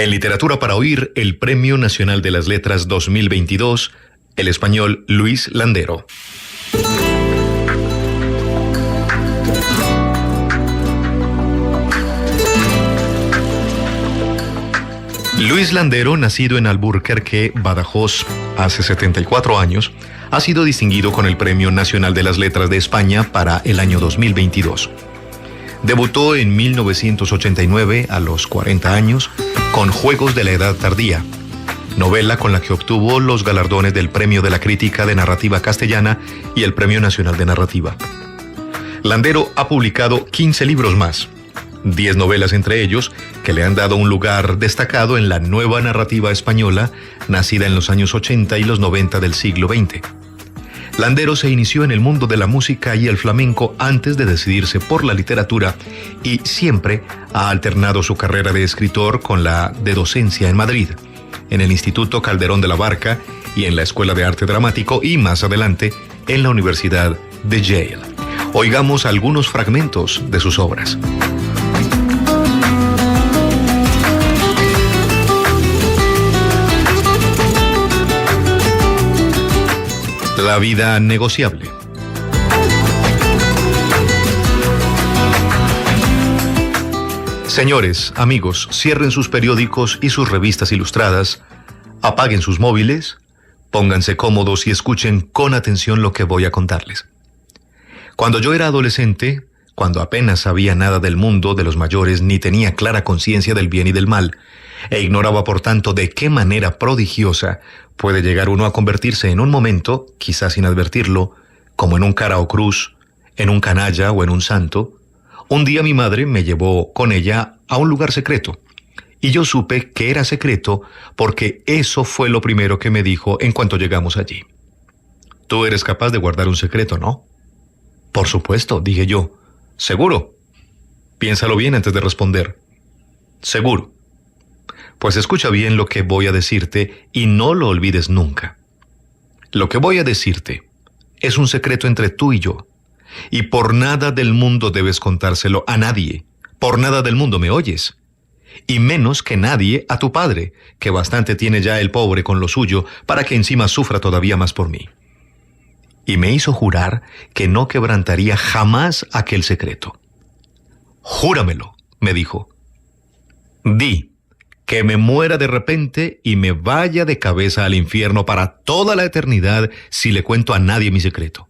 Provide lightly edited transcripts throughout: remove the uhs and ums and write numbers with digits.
En literatura para oír, el Premio Nacional de las Letras 2022, el español Luis Landero. Luis Landero, nacido en Alburquerque, Badajoz, hace 74 años, ha sido distinguido con el Premio Nacional de las Letras de España para el año 2022. Debutó en 1989, a los 40 años, con Juegos de la Edad Tardía, novela con la que obtuvo los galardones del Premio de la Crítica de Narrativa Castellana y el Premio Nacional de Narrativa. Landero ha publicado 15 libros más, 10 novelas entre ellos, que le han dado un lugar destacado en la nueva narrativa española, nacida en los años 80 y los 90 del siglo XX. Landero se inició en el mundo de la música y el flamenco antes de decidirse por la literatura y siempre ha alternado su carrera de escritor con la de docencia en Madrid, en el Instituto Calderón de la Barca y en la Escuela de Arte Dramático y más adelante en la Universidad de Yale. Oigamos algunos fragmentos de sus obras. La vida negociable. Señores, amigos, cierren sus periódicos y sus revistas ilustradas, apaguen sus móviles, pónganse cómodos y escuchen con atención lo que voy a contarles. Cuando yo era adolescente, cuando apenas sabía nada del mundo de los mayores ni tenía clara conciencia del bien y del mal, e ignoraba por tanto de qué manera prodigiosa puede llegar uno a convertirse en un momento, quizás sin advertirlo, como en un cara o cruz, en un canalla o en un santo, un día mi madre me llevó con ella a un lugar secreto, y yo supe que era secreto porque eso fue lo primero que me dijo en cuanto llegamos allí. Tú eres capaz de guardar un secreto, ¿no? Por supuesto, dije yo. ¿Seguro? Piénsalo bien antes de responder. Seguro. Pues escucha bien lo que voy a decirte y no lo olvides nunca. Lo que voy a decirte es un secreto entre tú y yo, y por nada del mundo debes contárselo a nadie. Por nada del mundo, ¿me oyes? Y menos que nadie a tu padre, que bastante tiene ya el pobre con lo suyo, para que encima sufra todavía más por mí. Y me hizo jurar que no quebrantaría jamás aquel secreto. Júramelo, me dijo. Di que me muera de repente y me vaya de cabeza al infierno para toda la eternidad si le cuento a nadie mi secreto.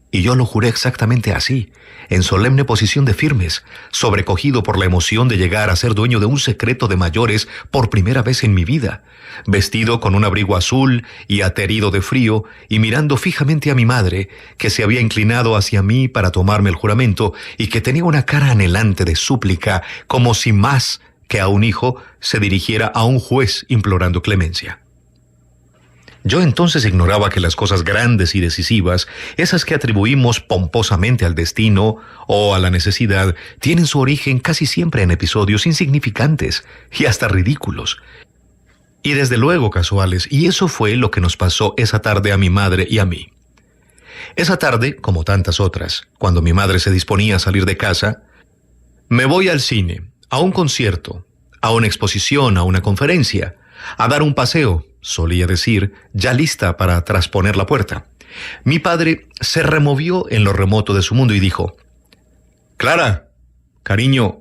Y yo lo juré exactamente así, en solemne posición de firmes, sobrecogido por la emoción de llegar a ser dueño de un secreto de mayores por primera vez en mi vida, vestido con un abrigo azul y aterido de frío, y mirando fijamente a mi madre, que se había inclinado hacia mí para tomarme el juramento y que tenía una cara anhelante de súplica, como si más que a un hijo se dirigiera a un juez implorando clemencia. Yo entonces ignoraba que las cosas grandes y decisivas, esas que atribuimos pomposamente al destino o a la necesidad, tienen su origen casi siempre en episodios insignificantes y hasta ridículos. Y desde luego casuales, y eso fue lo que nos pasó esa tarde a mi madre y a mí. Esa tarde, como tantas otras, cuando mi madre se disponía a salir de casa, me voy al cine, a un concierto, a una exposición, a una conferencia, a dar un paseo, solía decir, ya lista para trasponer la puerta. Mi padre se removió en lo remoto de su mundo y dijo: Clara, cariño,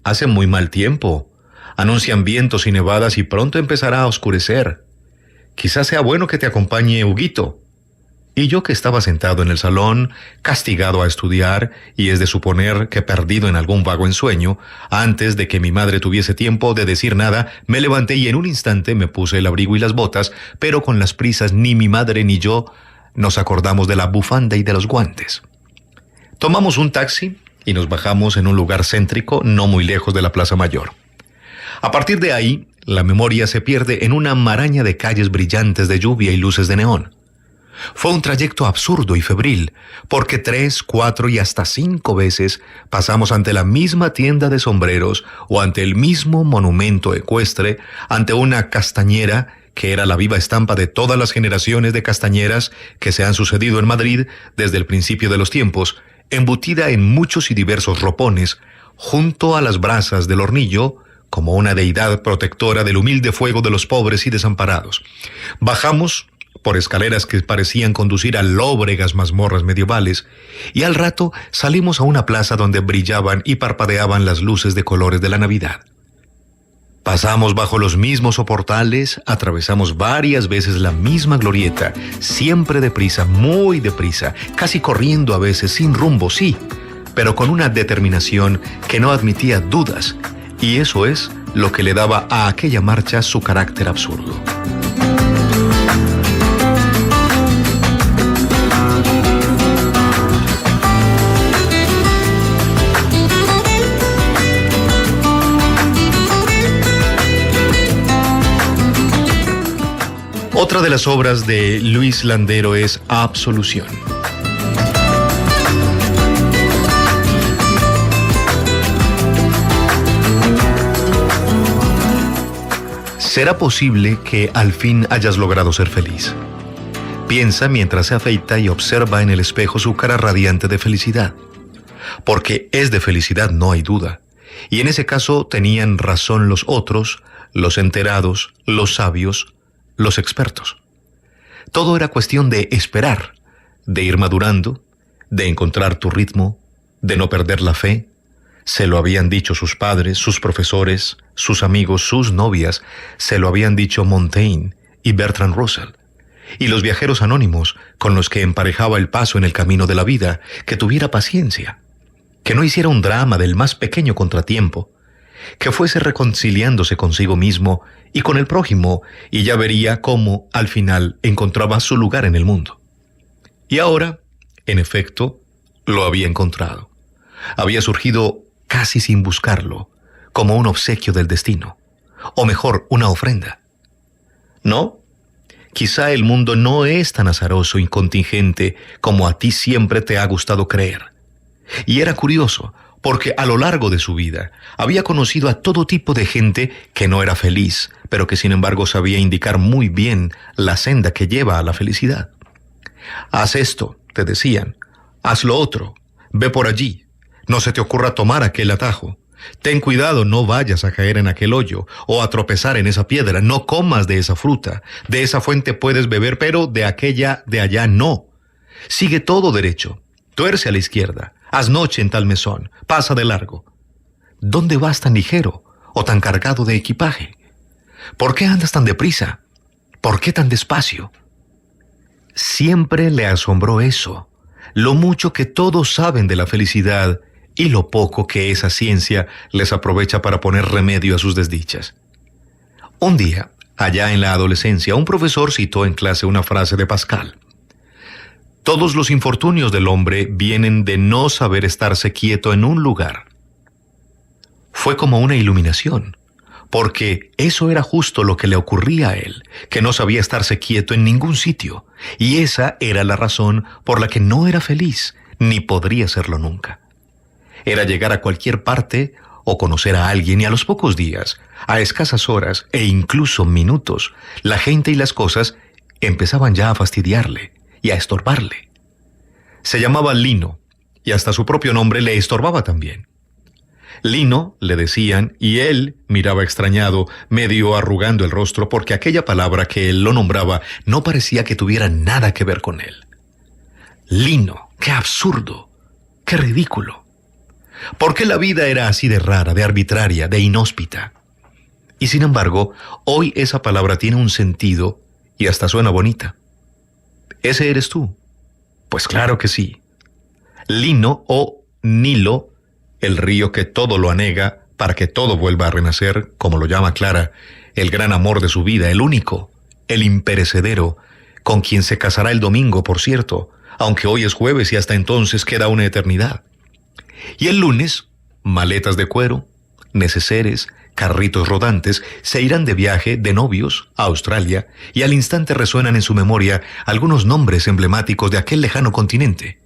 hace muy mal tiempo. Anuncian vientos y nevadas y pronto empezará a oscurecer. Quizás sea bueno que te acompañe Huguito. Y yo, que estaba sentado en el salón, castigado a estudiar, y es de suponer que perdido en algún vago ensueño, antes de que mi madre tuviese tiempo de decir nada, me levanté y en un instante me puse el abrigo y las botas, pero con las prisas ni mi madre ni yo nos acordamos de la bufanda y de los guantes. Tomamos un taxi y nos bajamos en un lugar céntrico no muy lejos de la Plaza Mayor. A partir de ahí, la memoria se pierde en una maraña de calles brillantes de lluvia y luces de neón. Fue un trayecto absurdo y febril, porque 3, 4 y hasta 5 veces pasamos ante la misma tienda de sombreros o ante el mismo monumento ecuestre, ante una castañera que era la viva estampa de todas las generaciones de castañeras que se han sucedido en Madrid desde el principio de los tiempos, embutida en muchos y diversos ropones, junto a las brasas del hornillo, como una deidad protectora del humilde fuego de los pobres y desamparados. Bajamos por escaleras que parecían conducir a lóbregas mazmorras medievales, y al rato salimos a una plaza donde brillaban y parpadeaban las luces de colores de la Navidad. Pasamos bajo los mismos soportales, atravesamos varias veces la misma glorieta, siempre deprisa, muy deprisa, casi corriendo a veces, sin rumbo, sí, pero con una determinación que no admitía dudas, y eso es lo que le daba a aquella marcha su carácter absurdo. Otra de las obras de Luis Landero es Absolución. ¿Será posible que al fin hayas logrado ser feliz? Piensa mientras se afeita y observa en el espejo su cara radiante de felicidad. Porque es de felicidad, no hay duda. Y en ese caso tenían razón los otros, los enterados, los sabios, los expertos. Todo era cuestión de esperar, de ir madurando, de encontrar tu ritmo, de no perder la fe. Se lo habían dicho sus padres, sus profesores, sus amigos, sus novias, se lo habían dicho Montaigne y Bertrand Russell. Y los viajeros anónimos con los que emparejaba el paso en el camino de la vida, que tuviera paciencia, que no hiciera un drama del más pequeño contratiempo, que fuese reconciliándose consigo mismo y con el prójimo, y ya vería cómo, al final, encontraba su lugar en el mundo. Y ahora, en efecto, lo había encontrado. Había surgido casi sin buscarlo, como un obsequio del destino, o mejor, una ofrenda. ¿No? Quizá el mundo no es tan azaroso y contingente como a ti siempre te ha gustado creer. Y era curioso, porque a lo largo de su vida había conocido a todo tipo de gente que no era feliz, pero que sin embargo sabía indicar muy bien la senda que lleva a la felicidad. Haz esto, te decían, haz lo otro, ve por allí, no se te ocurra tomar aquel atajo, ten cuidado, no vayas a caer en aquel hoyo o a tropezar en esa piedra, no comas de esa fruta, de esa fuente puedes beber, pero de aquella de allá no. Sigue todo derecho, tuerce a la izquierda, haz noche en tal mesón, pasa de largo. ¿Dónde vas tan ligero o tan cargado de equipaje? ¿Por qué andas tan deprisa? ¿Por qué tan despacio? Siempre le asombró eso, lo mucho que todos saben de la felicidad y lo poco que esa ciencia les aprovecha para poner remedio a sus desdichas. Un día, allá en la adolescencia, un profesor citó en clase una frase de Pascal. Todos los infortunios del hombre vienen de no saber estarse quieto en un lugar. Fue como una iluminación, porque eso era justo lo que le ocurría a él, que no sabía estarse quieto en ningún sitio, y esa era la razón por la que no era feliz, ni podría serlo nunca. Era llegar a cualquier parte o conocer a alguien y a los pocos días, a escasas horas e incluso minutos, la gente y las cosas empezaban ya a fastidiarle y a estorbarle. Se llamaba Lino, y hasta su propio nombre le estorbaba también. Lino, le decían, y él miraba extrañado, medio arrugando el rostro, porque aquella palabra que él lo nombraba no parecía que tuviera nada que ver con él. Lino, qué absurdo, qué ridículo. ¿Por qué la vida era así de rara, de arbitraria, de inhóspita? Y sin embargo, hoy esa palabra tiene un sentido y hasta suena bonita. ¿Ese eres tú? Pues claro que sí. Lino o Nilo, el río que todo lo anega para que todo vuelva a renacer, como lo llama Clara, el gran amor de su vida, el único, el imperecedero, con quien se casará el domingo, por cierto, aunque hoy es jueves y hasta entonces queda una eternidad. Y el lunes, maletas de cuero, neceseres, carritos rodantes, se irán de viaje de novios a Australia y al instante resuenan en su memoria algunos nombres emblemáticos de aquel lejano continente.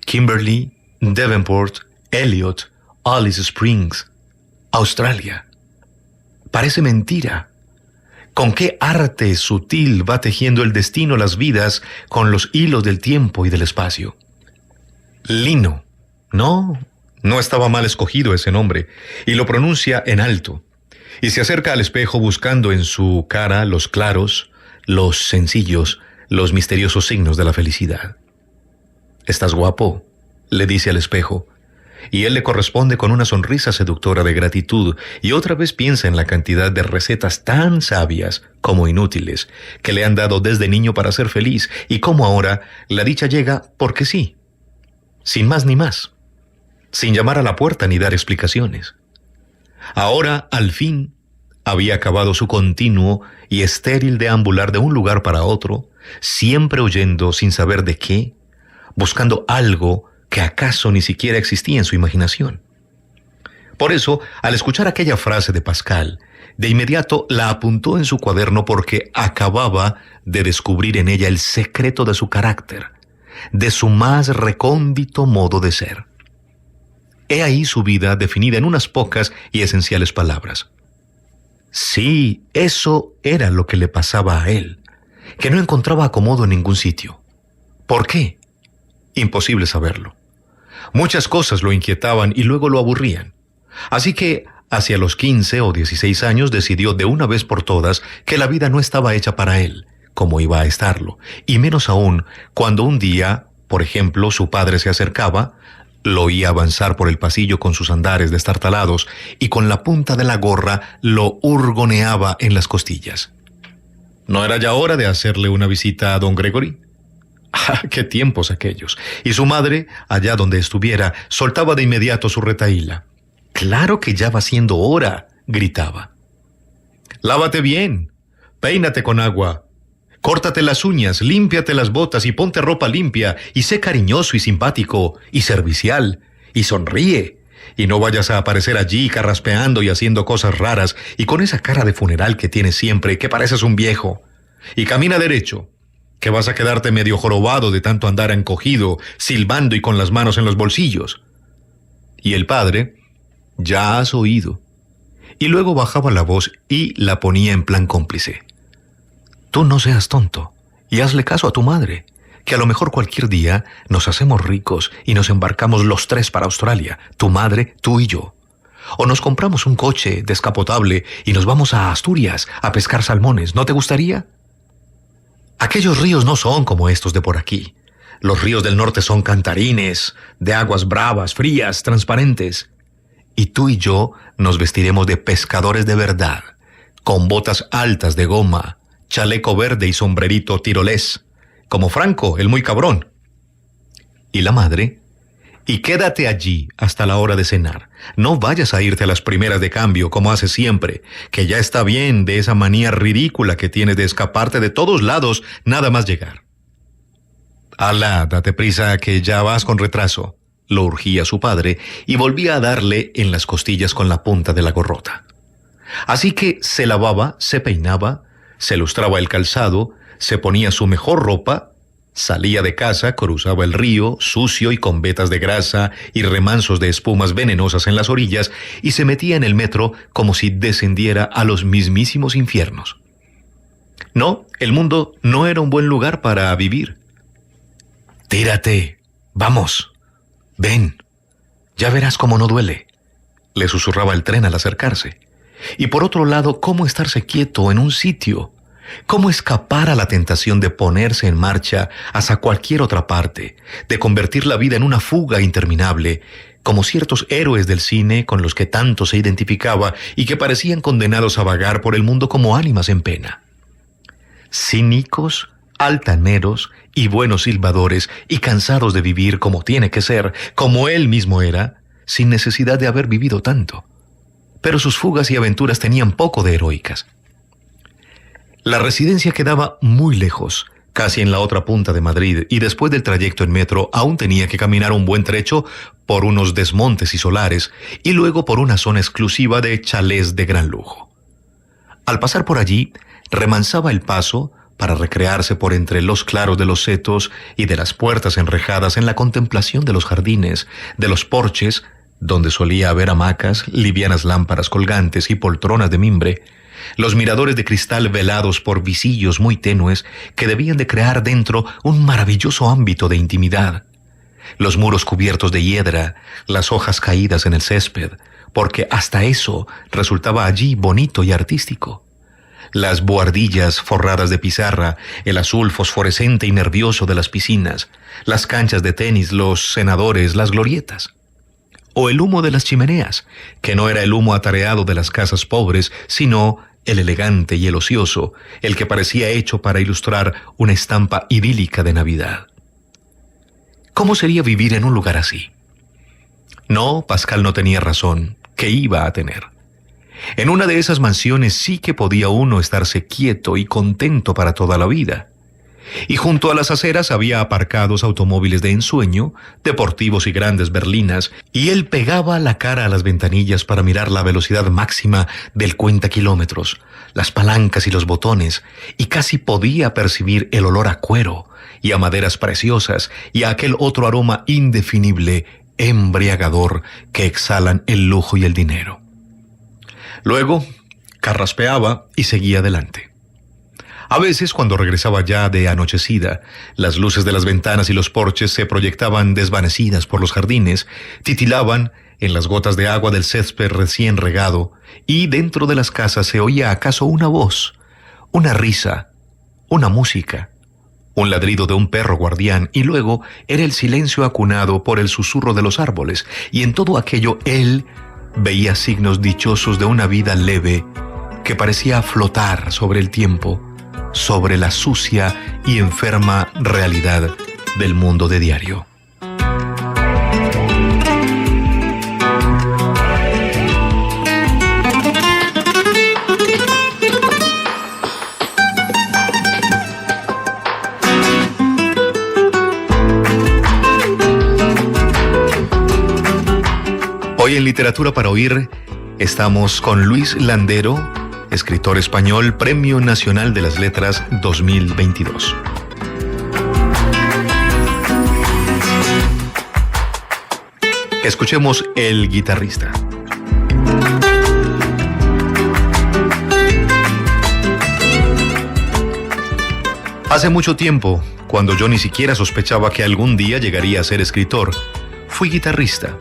Kimberley, Devonport, Elliot, Alice Springs, Australia. Parece mentira. ¿Con qué arte sutil va tejiendo el destino las vidas con los hilos del tiempo y del espacio? Lino. No estaba mal escogido ese nombre, y lo pronuncia en alto. y se acerca al espejo buscando en su cara los claros, los sencillos, los misteriosos signos de la felicidad. «¿Estás guapo?», le dice al espejo, y él le corresponde con una sonrisa seductora de gratitud, y otra vez piensa en la cantidad de recetas tan sabias como inútiles que le han dado desde niño para ser feliz, y cómo ahora la dicha llega porque sí, sin más ni más, sin llamar a la puerta ni dar explicaciones. Ahora, al fin, había acabado su continuo y estéril deambular de un lugar para otro, siempre huyendo sin saber de qué, buscando algo que acaso ni siquiera existía en su imaginación. Por eso, al escuchar aquella frase de Pascal, de inmediato la apuntó en su cuaderno porque acababa de descubrir en ella el secreto de su carácter, de su más recóndito modo de ser. He ahí su vida definida en unas pocas y esenciales palabras. Sí, eso era lo que le pasaba a él, que no encontraba acomodo en ningún sitio. ¿Por qué? Imposible saberlo. Muchas cosas lo inquietaban y luego lo aburrían. Así que, hacia los 15 o 16 años, decidió de una vez por todas que la vida no estaba hecha para él, como iba a estarlo, y menos aún cuando un día, por ejemplo, su padre se acercaba, lo oía avanzar por el pasillo con sus andares destartalados y con la punta de la gorra lo hurgoneaba en las costillas. ¿No era ya hora de hacerle una visita a don Gregory? ¡Ah, qué tiempos aquellos! Y su madre, allá donde estuviera, soltaba de inmediato su retahíla. «¡Claro que ya va siendo hora!», gritaba. «Lávate bien, peínate con agua, córtate las uñas, límpiate las botas y ponte ropa limpia, y sé cariñoso y simpático y servicial, y sonríe, y no vayas a aparecer allí carraspeando y haciendo cosas raras, y con esa cara de funeral que tienes siempre, que pareces un viejo, y camina derecho, que vas a quedarte medio jorobado de tanto andar encogido, silbando y con las manos en los bolsillos». Y el padre, «Ya has oído», y luego bajaba la voz y la ponía en plan cómplice. «Tú no seas tonto, y hazle caso a tu madre, que a lo mejor cualquier día nos hacemos ricos y nos embarcamos los tres para Australia, tu madre, tú y yo. O nos compramos un coche descapotable y nos vamos a Asturias a pescar salmones, ¿no te gustaría? Aquellos ríos no son como estos de por aquí. Los ríos del norte son cantarines, de aguas bravas, frías, transparentes. Y tú y yo nos vestiremos de pescadores de verdad, con botas altas de goma, chaleco verde y sombrerito tirolés, como Franco, el muy cabrón». Y la madre: «Y quédate allí hasta la hora de cenar. No vayas a irte a las primeras de cambio, como haces siempre, que ya está bien de esa manía ridícula que tienes de escaparte de todos lados nada más llegar». «Alá, date prisa que ya vas con retraso», lo urgía su padre, y volvía a darle en las costillas con la punta de la gorrota. Así que se lavaba, se peinaba, se lustraba el calzado, se ponía su mejor ropa, salía de casa, cruzaba el río, sucio y con vetas de grasa y remansos de espumas venenosas en las orillas, y se metía en el metro como si descendiera a los mismísimos infiernos. No, el mundo no era un buen lugar para vivir. «Tírate, vamos, ven, ya verás cómo no duele», le susurraba el tren al acercarse. Y por otro lado, ¿cómo estarse quieto en un sitio? ¿Cómo escapar a la tentación de ponerse en marcha hacia cualquier otra parte, de convertir la vida en una fuga interminable, como ciertos héroes del cine con los que tanto se identificaba y que parecían condenados a vagar por el mundo como ánimas en pena? Cínicos, altaneros y buenos silbadores, y cansados de vivir como tiene que ser, como él mismo era, sin necesidad de haber vivido tanto. Pero sus fugas y aventuras tenían poco de heroicas. La residencia quedaba muy lejos, casi en la otra punta de Madrid, y después del trayecto en metro aún tenía que caminar un buen trecho por unos desmontes y solares, y luego por una zona exclusiva de chalés de gran lujo. Al pasar por allí, remansaba el paso para recrearse por entre los claros de los setos y de las puertas enrejadas en la contemplación de los jardines, de los porches, donde solía haber hamacas, livianas lámparas colgantes y poltronas de mimbre, los miradores de cristal velados por visillos muy tenues que debían de crear dentro un maravilloso ámbito de intimidad, los muros cubiertos de hiedra, las hojas caídas en el césped, porque hasta eso resultaba allí bonito y artístico. Las buhardillas forradas de pizarra, el azul fosforescente y nervioso de las piscinas, las canchas de tenis, los cenadores, las glorietas. O el humo de las chimeneas, que no era el humo atareado de las casas pobres, sino el elegante y el ocioso, el que parecía hecho para ilustrar una estampa idílica de Navidad. ¿Cómo sería vivir en un lugar así? No, Pascal no tenía razón, que iba a tener. En una de esas mansiones sí que podía uno estarse quieto y contento para toda la vida. Y junto a las aceras había aparcados automóviles de ensueño, deportivos y grandes berlinas, y él pegaba la cara a las ventanillas para mirar la velocidad máxima del cuentakilómetros, las palancas y los botones, y casi podía percibir el olor a cuero y a maderas preciosas y a aquel otro aroma indefinible, embriagador, que exhalan el lujo y el dinero. Luego, carraspeaba y seguía adelante. A veces, cuando regresaba ya de anochecida, las luces de las ventanas y los porches se proyectaban desvanecidas por los jardines, titilaban en las gotas de agua del césped recién regado, y dentro de las casas se oía acaso una voz, una risa, una música, un ladrido de un perro guardián, y luego era el silencio acunado por el susurro de los árboles, y en todo aquello él veía signos dichosos de una vida leve que parecía flotar sobre el tiempo, sobre la sucia y enferma realidad del mundo de diario. Hoy en Literatura para Oír estamos con Luis Landero, escritor español, Premio Nacional de las Letras 2022. Escuchemos El guitarrista. Hace mucho tiempo, cuando yo ni siquiera sospechaba que algún día llegaría a ser escritor, fui guitarrista.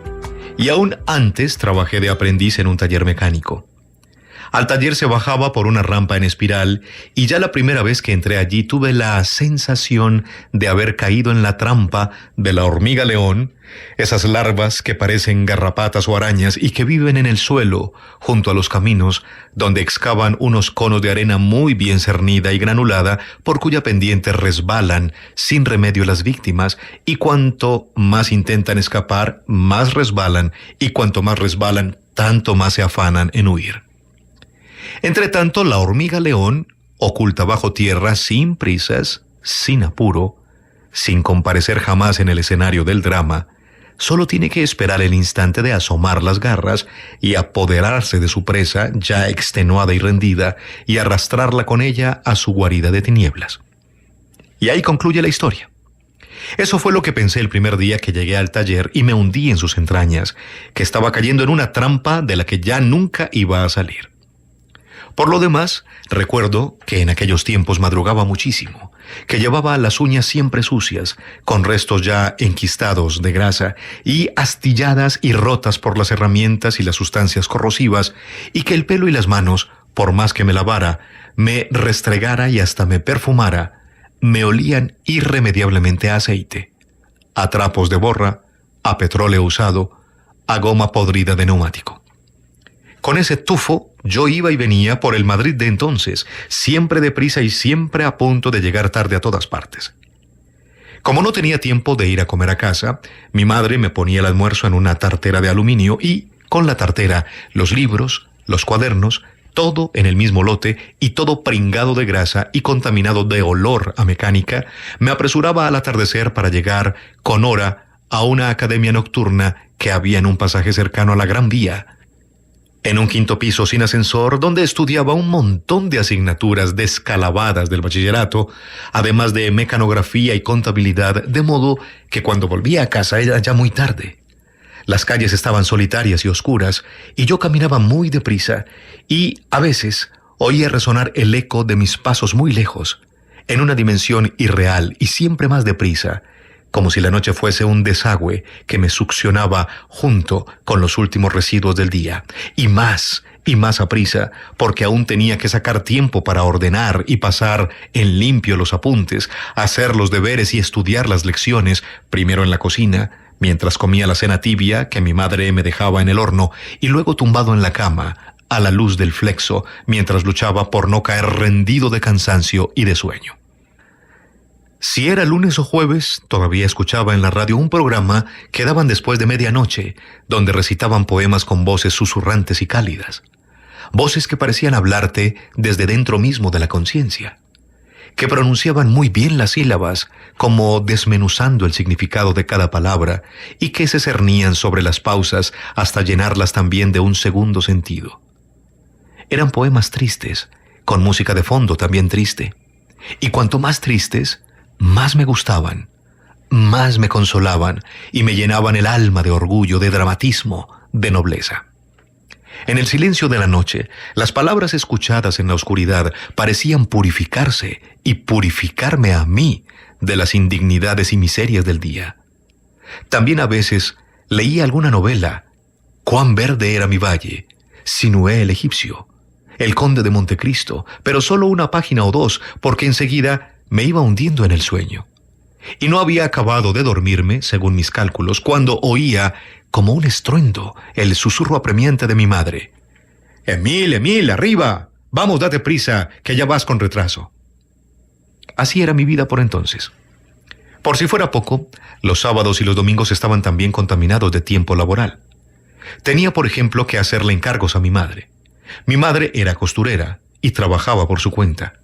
Y aún antes trabajé de aprendiz en un taller mecánico. Al taller se bajaba por una rampa en espiral y ya la primera vez que entré allí tuve la sensación de haber caído en la trampa de la hormiga león, esas larvas que parecen garrapatas o arañas y que viven en el suelo junto a los caminos, donde excavan unos conos de arena muy bien cernida y granulada por cuya pendiente resbalan sin remedio las víctimas, y cuanto más intentan escapar, más resbalan, y cuanto más resbalan, tanto más se afanan en huir. Entretanto, la hormiga león, oculta bajo tierra, sin prisas, sin apuro, sin comparecer jamás en el escenario del drama, solo tiene que esperar el instante de asomar las garras y apoderarse de su presa ya extenuada y rendida y arrastrarla con ella a su guarida de tinieblas. Y ahí concluye la historia. Eso fue lo que pensé el primer día que llegué al taller y me hundí en sus entrañas, que estaba cayendo en una trampa de la que ya nunca iba a salir. Por lo demás, recuerdo que en aquellos tiempos madrugaba muchísimo, que llevaba las uñas siempre sucias, con restos ya enquistados de grasa y astilladas y rotas por las herramientas y las sustancias corrosivas, y que el pelo y las manos, por más que me lavara, me restregara y hasta me perfumara, me olían irremediablemente a aceite, a trapos de borra, a petróleo usado, a goma podrida de neumático. Con ese tufo yo iba y venía por el Madrid de entonces, siempre deprisa y siempre a punto de llegar tarde a todas partes. Como no tenía tiempo de ir a comer a casa, mi madre me ponía el almuerzo en una tartera de aluminio y, con la tartera, los libros, los cuadernos, todo en el mismo lote y todo pringado de grasa y contaminado de olor a mecánica, me apresuraba al atardecer para llegar con hora a una academia nocturna que había en un pasaje cercano a la Gran Vía, en un quinto piso sin ascensor, donde estudiaba un montón de asignaturas descalabradas del bachillerato, además de mecanografía y contabilidad, de modo que cuando volvía a casa era ya muy tarde. Las calles estaban solitarias y oscuras, y yo caminaba muy deprisa, y a veces oía resonar el eco de mis pasos muy lejos, en una dimensión irreal y siempre más deprisa, como si la noche fuese un desagüe que me succionaba junto con los últimos residuos del día, y más aprisa, porque aún tenía que sacar tiempo para ordenar y pasar en limpio los apuntes, hacer los deberes y estudiar las lecciones, primero en la cocina, mientras comía la cena tibia que mi madre me dejaba en el horno, y luego tumbado en la cama, a la luz del flexo, mientras luchaba por no caer rendido de cansancio y de sueño. Si era lunes o jueves, todavía escuchaba en la radio un programa que daban después de medianoche, donde recitaban poemas con voces susurrantes y cálidas, voces que parecían hablarte desde dentro mismo de la conciencia, que pronunciaban muy bien las sílabas, como desmenuzando el significado de cada palabra, y que se cernían sobre las pausas hasta llenarlas también de un segundo sentido. Eran poemas tristes, con música de fondo también triste, y cuanto más tristes, más me gustaban, más me consolaban y me llenaban el alma de orgullo, de dramatismo, de nobleza. En el silencio de la noche, las palabras escuchadas en la oscuridad parecían purificarse y purificarme a mí de las indignidades y miserias del día. También a veces leía alguna novela. Cuán verde era mi valle, Sinué el egipcio, El conde de Montecristo, pero solo una página o dos, porque enseguida me iba hundiendo en el sueño. Y no había acabado de dormirme, según mis cálculos, cuando oía, como un estruendo, el susurro apremiante de mi madre. «Emil, Emil, arriba. Vamos, date prisa, que ya vas con retraso». Así era mi vida por entonces. Por si fuera poco, los sábados y los domingos estaban también contaminados de tiempo laboral. Tenía, por ejemplo, que hacerle encargos a mi madre. Mi madre era costurera y trabajaba por su cuenta.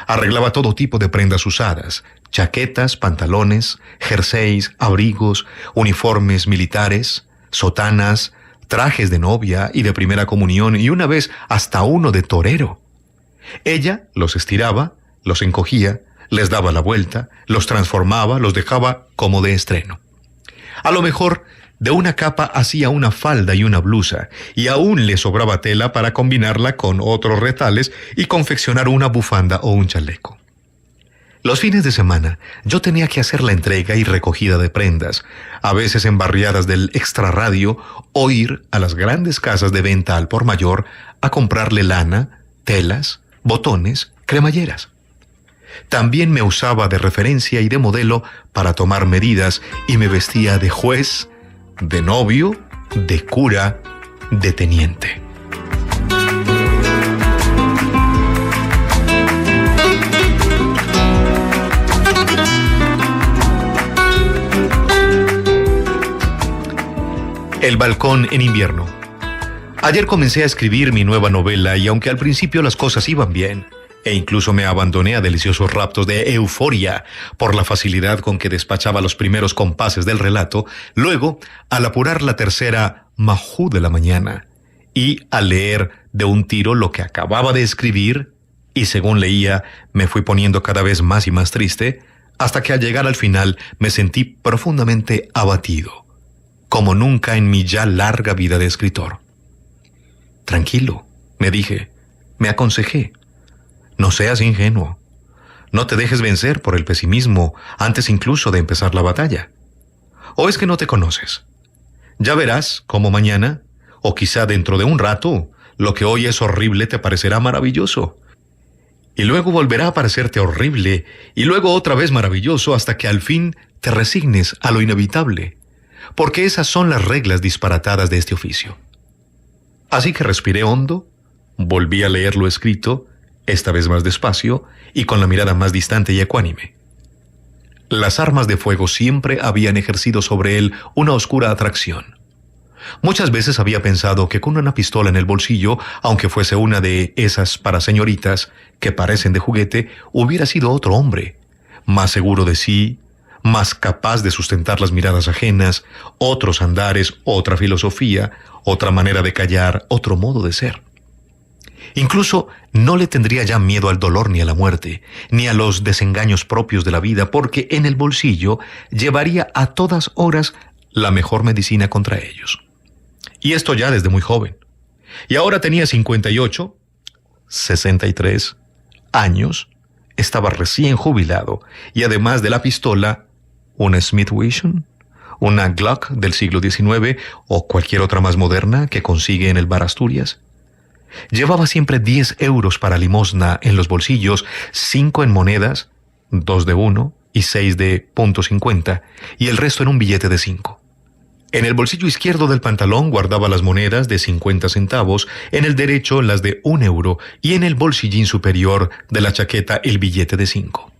Arreglaba todo tipo de prendas usadas, chaquetas, pantalones, jerseys, abrigos, uniformes militares, sotanas, trajes de novia y de primera comunión y una vez hasta uno de torero. Ella los estiraba, los encogía, les daba la vuelta, los transformaba, los dejaba como de estreno. A lo mejor de una capa hacía una falda y una blusa, y aún le sobraba tela para combinarla con otros retales y confeccionar una bufanda o un chaleco. Los fines de semana yo tenía que hacer la entrega y recogida de prendas, a veces en barriadas del extrarradio, o ir a las grandes casas de venta al por mayor a comprarle lana, telas, botones, cremalleras. También me usaba de referencia y de modelo para tomar medidas y me vestía de juez, de novio, de cura, de teniente. El balcón en invierno. Ayer comencé a escribir mi nueva novela y aunque al principio las cosas iban bien, e incluso me abandoné a deliciosos raptos de euforia por la facilidad con que despachaba los primeros compases del relato, luego, al apurar la tercera majú de la mañana y al leer de un tiro lo que acababa de escribir, y según leía me fui poniendo cada vez más y más triste, hasta que al llegar al final me sentí profundamente abatido, como nunca en mi ya larga vida de escritor. Tranquilo, me dije, me aconsejé. No seas ingenuo. No te dejes vencer por el pesimismo antes incluso de empezar la batalla. ¿O es que no te conoces? Ya verás cómo mañana, o quizá dentro de un rato, lo que hoy es horrible te parecerá maravilloso. Y luego volverá a parecerte horrible, y luego otra vez maravilloso hasta que al fin te resignes a lo inevitable, porque esas son las reglas disparatadas de este oficio. Así que respiré hondo, volví a leer lo escrito, esta vez más despacio y con la mirada más distante y ecuánime. Las armas de fuego siempre habían ejercido sobre él una oscura atracción. Muchas veces había pensado que con una pistola en el bolsillo, aunque fuese una de esas para señoritas que parecen de juguete, hubiera sido otro hombre, más seguro de sí, más capaz de sustentar las miradas ajenas, otros andares, otra filosofía, otra manera de callar, otro modo de ser. Incluso no le tendría ya miedo al dolor ni a la muerte, ni a los desengaños propios de la vida, porque en el bolsillo llevaría a todas horas la mejor medicina contra ellos. Y esto ya desde muy joven. Y ahora tenía 58, 63 años, estaba recién jubilado, y además de la pistola, una Smith Wesson, una Glock del siglo XIX o cualquier otra más moderna que consigue en el bar Asturias. Llevaba siempre 10 euros para limosna en los bolsillos, 5 en monedas, 2 de 1 y 6 de .50, y el resto en un billete de 5. En el bolsillo izquierdo del pantalón guardaba las monedas de 50 centavos, en el derecho las de 1 euro y en el bolsillín superior de la chaqueta el billete de 5.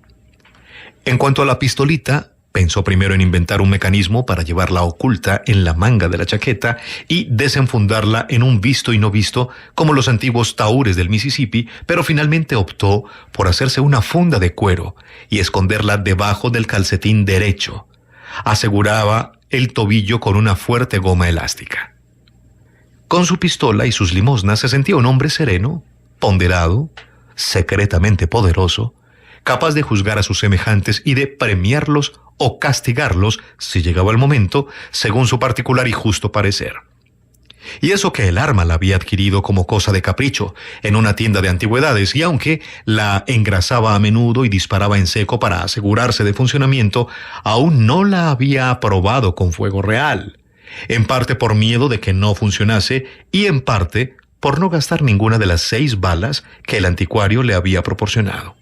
En cuanto a la pistolita, pensó primero en inventar un mecanismo para llevarla oculta en la manga de la chaqueta y desenfundarla en un visto y no visto como los antiguos tahúres del Mississippi, pero finalmente optó por hacerse una funda de cuero y esconderla debajo del calcetín derecho. Aseguraba el tobillo con una fuerte goma elástica. Con su pistola y sus limosnas se sentía un hombre sereno, ponderado, secretamente poderoso, capaz de juzgar a sus semejantes y de premiarlos o castigarlos, si llegaba el momento, según su particular y justo parecer. Y eso que el arma la había adquirido como cosa de capricho en una tienda de antigüedades, y aunque la engrasaba a menudo y disparaba en seco para asegurarse de funcionamiento, aún no la había probado con fuego real, en parte por miedo de que no funcionase y en parte por no gastar ninguna de las 6 balas que el anticuario le había proporcionado.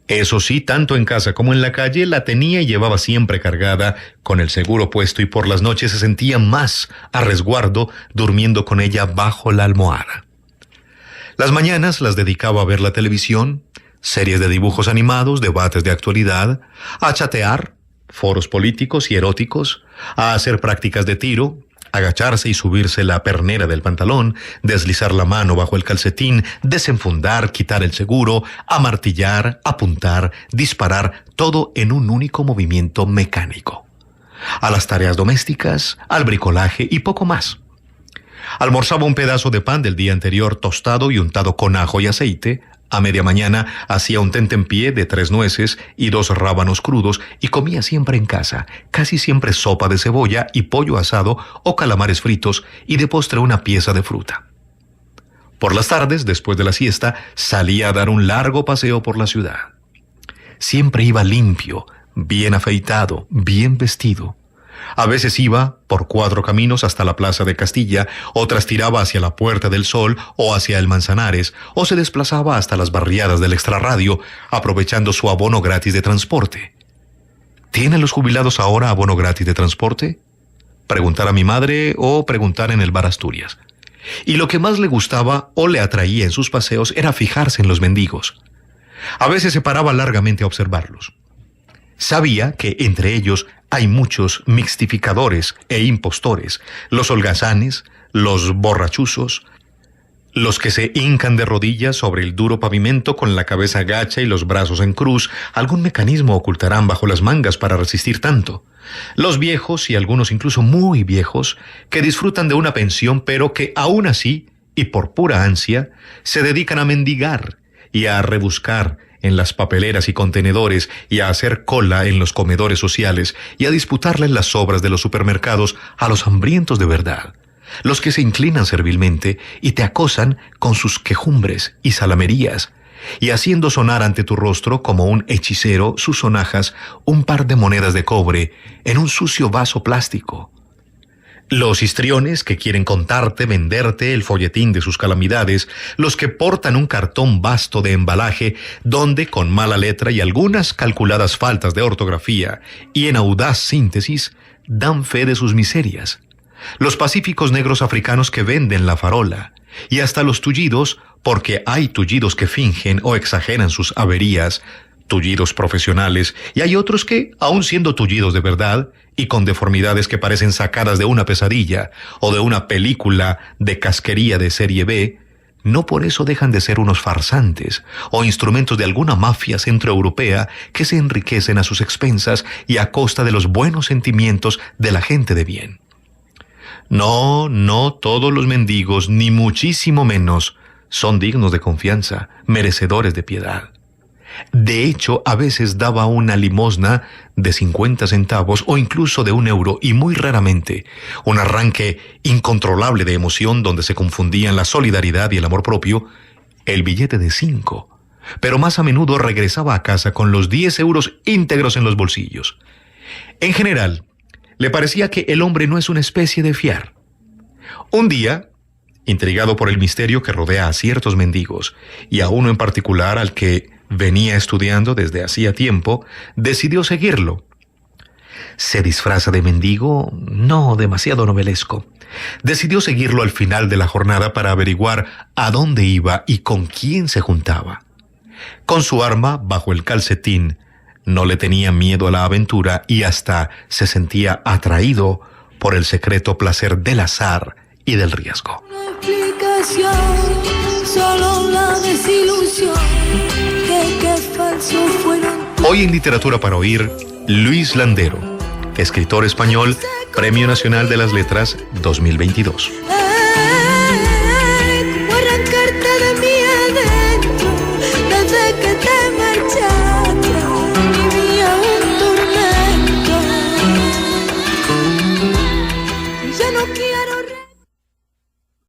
Eso sí, tanto en casa como en la calle la tenía y llevaba siempre cargada, con el seguro puesto, y por las noches se sentía más a resguardo durmiendo con ella bajo la almohada. Las mañanas las dedicaba a ver la televisión, series de dibujos animados, debates de actualidad, a chatear, foros políticos y eróticos, a hacer prácticas de tiro, agacharse y subirse la pernera del pantalón, deslizar la mano bajo el calcetín, desenfundar, quitar el seguro, amartillar, apuntar, disparar, todo en un único movimiento mecánico. A las tareas domésticas, al bricolaje y poco más. Almorzaba un pedazo de pan del día anterior tostado y untado con ajo y aceite. A media mañana hacía un tentempié de 3 nueces y 2 rábanos crudos y comía siempre en casa, casi siempre sopa de cebolla y pollo asado o calamares fritos y de postre una pieza de fruta. Por las tardes, después de la siesta, salía a dar un largo paseo por la ciudad. Siempre iba limpio, bien afeitado, bien vestido. A veces iba por 4 caminos hasta la Plaza de Castilla, otras tiraba hacia la Puerta del Sol o hacia el Manzanares, o se desplazaba hasta las barriadas del extrarradio, aprovechando su abono gratis de transporte. ¿Tienen los jubilados ahora abono gratis de transporte? Preguntar a mi madre o preguntar en el bar Asturias. Y lo que más le gustaba o le atraía en sus paseos era fijarse en los mendigos. A veces se paraba largamente a observarlos. Sabía que entre ellos hay muchos mixtificadores e impostores, los holgazanes, los borrachuzos, los que se hincan de rodillas sobre el duro pavimento con la cabeza gacha y los brazos en cruz. Algún mecanismo ocultarán bajo las mangas para resistir tanto. Los viejos, y algunos incluso muy viejos, que disfrutan de una pensión pero que aún así, y por pura ansia, se dedican a mendigar y a rebuscar en las papeleras y contenedores y a hacer cola en los comedores sociales y a disputarle las sobras de los supermercados a los hambrientos de verdad, los que se inclinan servilmente y te acosan con sus quejumbres y salamerías, y haciendo sonar ante tu rostro como un hechicero sus sonajas un par de monedas de cobre en un sucio vaso plástico. Los histriones que quieren contarte, venderte el folletín de sus calamidades, los que portan un cartón vasto de embalaje donde, con mala letra y algunas calculadas faltas de ortografía y en audaz síntesis, dan fe de sus miserias. Los pacíficos negros africanos que venden la farola, y hasta los tullidos, porque hay tullidos que fingen o exageran sus averías, tullidos profesionales, y hay otros que, aun siendo tullidos de verdad, y con deformidades que parecen sacadas de una pesadilla o de una película de casquería de serie B, no por eso dejan de ser unos farsantes o instrumentos de alguna mafia centroeuropea que se enriquecen a sus expensas y a costa de los buenos sentimientos de la gente de bien. No, no todos los mendigos, ni muchísimo menos, son dignos de confianza, merecedores de piedad. De hecho, a veces daba una limosna de 50 centavos o incluso de 1 euro, y muy raramente un arranque incontrolable de emoción donde se confundían la solidaridad y el amor propio, el billete de 5. Pero más a menudo regresaba a casa con los 10 euros íntegros en los bolsillos. En general, le parecía que el hombre no es una especie de fiar. Un día, intrigado por el misterio que rodea a ciertos mendigos, y a uno en particular al que venía estudiando desde hacía tiempo, decidió seguirlo. ¿Se disfraza de mendigo? No, demasiado novelesco. Decidió seguirlo al final de la jornada para averiguar a dónde iba y con quién se juntaba. Con su arma bajo el calcetín, no le tenía miedo a la aventura y hasta se sentía atraído por el secreto placer del azar y del riesgo. No explicación, solo la desilusión de que falso fueron. Hoy en Literatura para Oír, Luis Landero, escritor español, Premio Nacional de las Letras 2022.